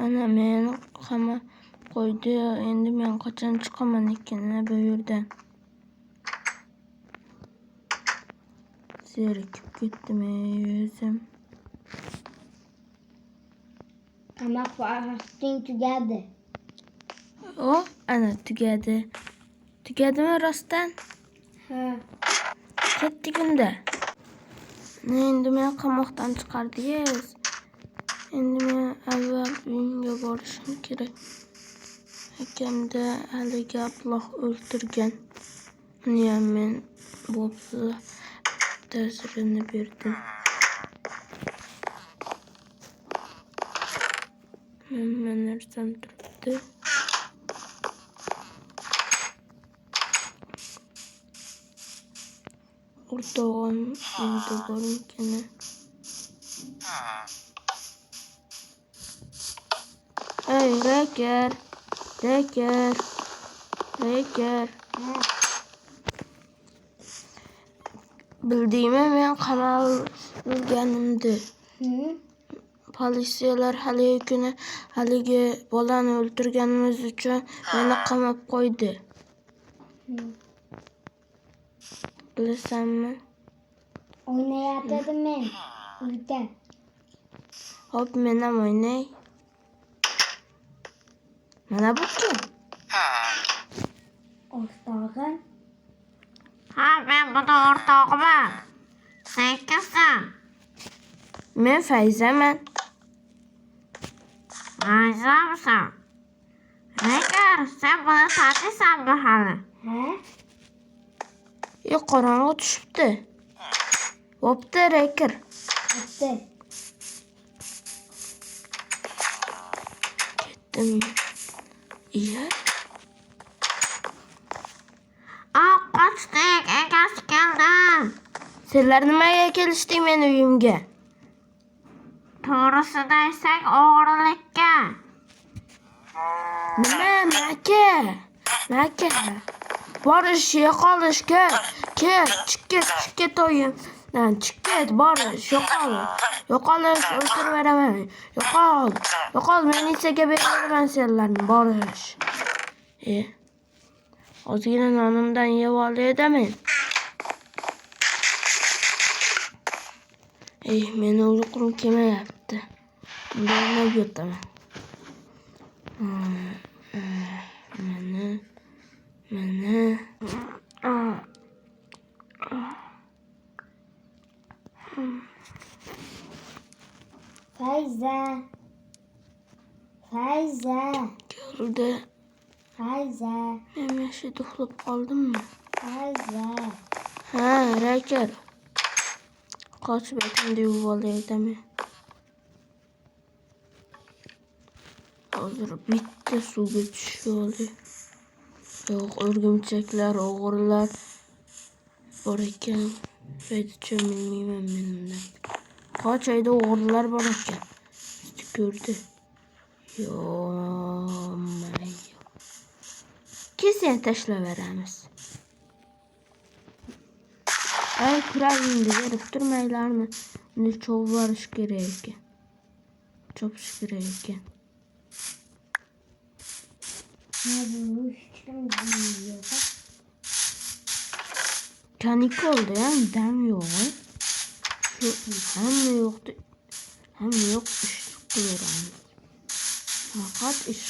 Ana meni qamab qo'ydi. Endi men qachon chiqaman ekan bu yerdan? Zerikib ketdim o'zim. Qamoq vaqting tugadi. Ana tugadi. Tugadimi rostdan? Ha. Ketdik unda. Endi men qamoqdan chiqardingiz. Endi men avval uyimga borishim kerak. Akamda haligi ablah o'ldirgan. Uni ham men bo'psa ta'sirini berdim. Nima narsam turibdi. O'rtog'im uyda bormikan? Ey, Leker. Bildingmi, men qamalganimdi. Politsiyalar haligi bolani o'ldirganimiz uchun meni qamab qo'ydi. Bilasanmi? O'ynayotgandim men uyda. Hop, men ham o'ynay. Mana bu kim? O'rtog'im. Ha, men buni o'rtog'iman. Sen kimsan? Men Fayzaman. Fayzamisan? Lekin sen buni taniysanmi hali? Ha? Qorong'i tushibdi. Bo'pti, Leker. Bitti. Ketdim. Iya. Qochdik, egasi keldi. Senlar nimaga kelishding meni uyimga? To'g'risini aytsang, o'g'rilikka. Nima, Maka? Borish, yo'qolish, ket, chiqket oyimdan, chiqket, borish, yo'qolish, o'ldirib beraman. Yo'qol, militsiyaga beraman senlarni, borish. Ozgina nonimdan yeb olay-da men. Meni uyqum kelmayapti. Bo'lmay yotaman. Mana. Fayza. Keldi. Fayza. Men shu uxlab qoldimmi? Fayza. Ha, Leker. Qochib etimni yuvib olaydim. Hozir bitta suvga tushib olay. Yo'q, o'rgimchaklar, o'g'rilar bor ekan. Hech bilmayman menimdan. Qochayda o'g'rilar bor ekan. Bizni ko'rdi. Yo'q. Kesin tashlab beramiz. Ay, kuragingni berib turmaylarmi? Uni chopish kerak ekan. Kanikulda ham dam yo'q. Hamma yo'q ish qilaveramiz. Faqat ish.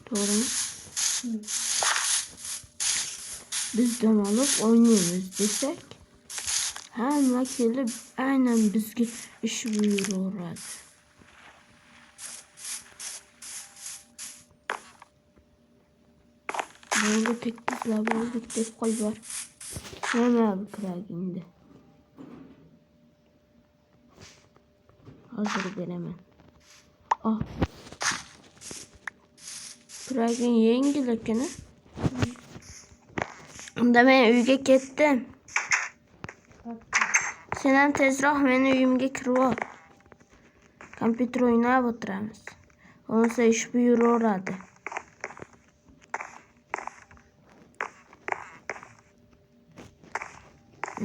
To'g'rimi? Biz dam olib o'ynaymiz desak, hamma kelib aynan bizga ish buyuraveradi. Bo'ldi, tekliflab oldik deb qo'yib. Nima bu kuragingni? Hozir beraman. Kuraging yengil ekan. Unda men uyga ketdim. Sen ham tezroq meni uyimga kirib ol. Kompyuter o'ynab o'tiramiz. Bo'lsa ish buyuraveradi.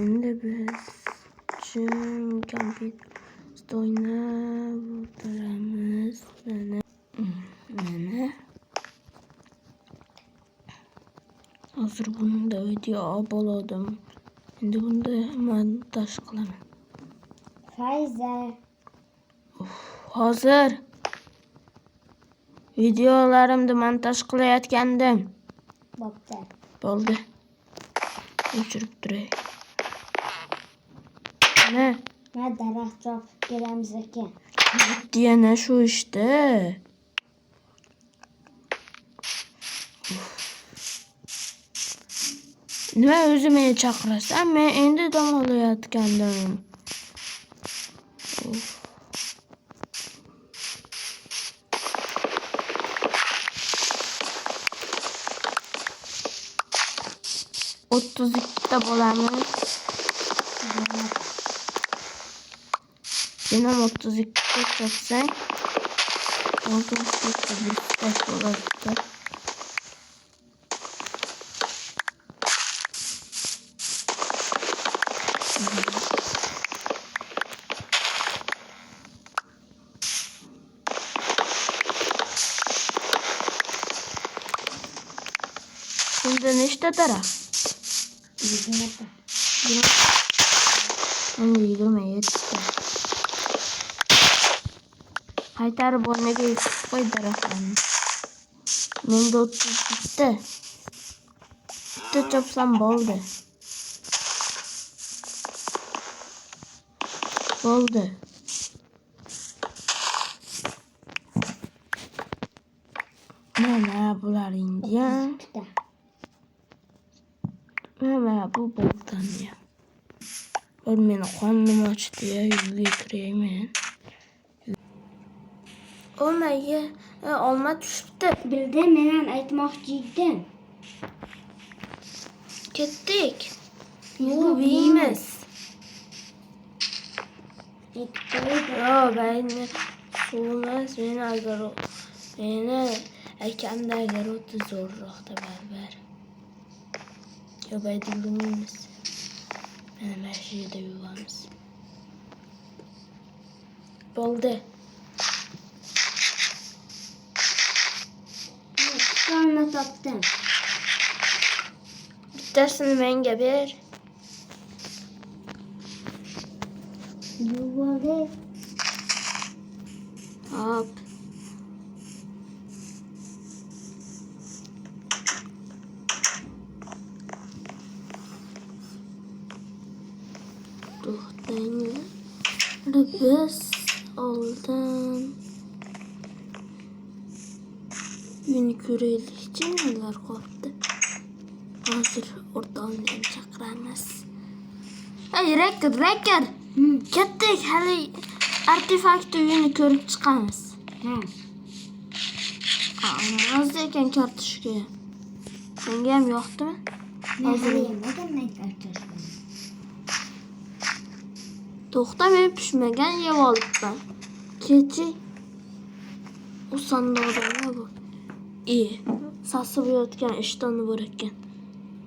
Endi biz kompyuterda o'ynab o'tiramiz. Hozir bunda video bo'ladim. Endi bunda montaj qilaman. Fayza. Hozir videolarimni montaj qilayotgandim. Bo'pti. Bo'ldi. O'chirib turay. Ne? Ma daraxt chopib kelamiz ekan. Yana shu işte. Nima o'zi meni chaqirasan? Men endi dam olayotgandim. O'ttiz ikkita bo'lamiz. Sen ham 32 chopsang 62 bo'ladi. Bunda nechta daraxt? 20. 27 ta. Qaytarib o'rniga yutib qo'y daraxtlarni. Menda 32 ta. Bitta chopsam bo'ldi. Bo'ldi. Mana bular indian. Mana bu boltan ya. Bir meni qonim ochdi ya, uyga kirayman. Olmayga olma tushibdi. Bildim, men ham aytmoqchi edim. Ketdik. Yo'q, yeymiz. Yo, beni so'mas, meni agar meni akamda agar o'ti zo'rroqda barbar. Yo, bayda yurmaymiz. Mana mana yerda yuramiz. Bo'ldi. Sonra topdim. Bittasini menga ber. Yuvaldi. Hop. To'xtanglar. Biz oldin uyni ko'raylikchi nelar qolibdi. Hozir o'rtog'imni chaqiramiz. Ey, rektor. Ketdik, hali artefakt uyini ko'rib chiqamiz. Mazza ekan kartoshka. Senga ham yoqdimi? Hozir yemadim kartoshka. To'xta, men pishmagan yeb olibman. Kechi. U sandiqda nima bu? Sasib yotgan ishtonni bor ekan.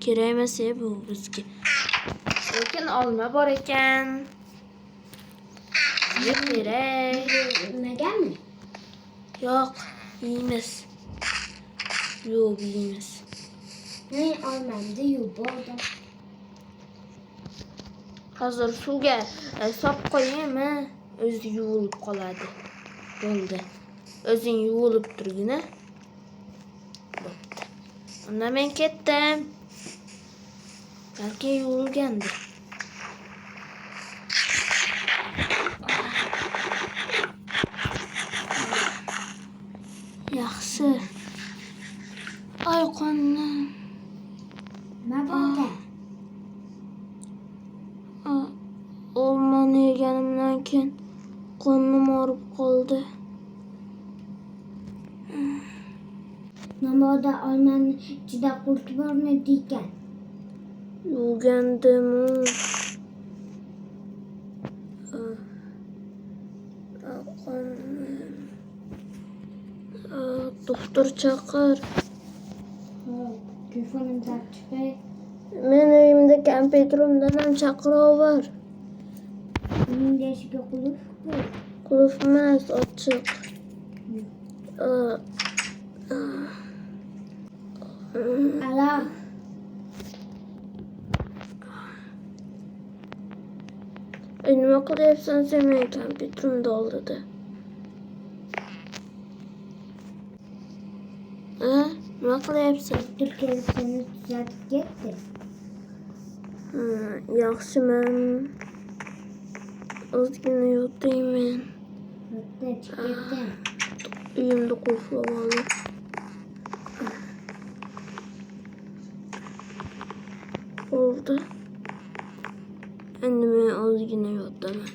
Kerak emas bu bizga. Lekin olma bor ekan. Kerak. Yemaganmi? Yo'q, yeymiz. Yo'q, yeymiz. Men olmamda yuvib oldim. Hozir suvga solib qo'yaymi? O'zi yuvilib qoladi. Bo'ldi. O'zing yuvilib turgina. Bo'pti. Unda men ketdim. Balki yuvilgandir. Yaxshi. Ay qonim. Nima bo'ldi? Olmani yeganimdan keyin qonim og'rib qoldi. Namoda olmani ichida qurt bormi degan? Yuvgandim. Doktor chaqir. Telefonimdan chiqay. Men uyimda kompyuterimdan ham chaqiruv bor. Uning eshigiga qulf qo'y. Qulf emas, ochiq. Alo. nima qilyapsan sen? Meni kompyuterimni oldida. Nima qilyapsan? Türkiye'de seni düzeltip gitti. Yaxshi, men ozgina yotayman. Hatta çıkarttı. Uyimda qulflab olib. Oldu. Endi men ozgina yotaman.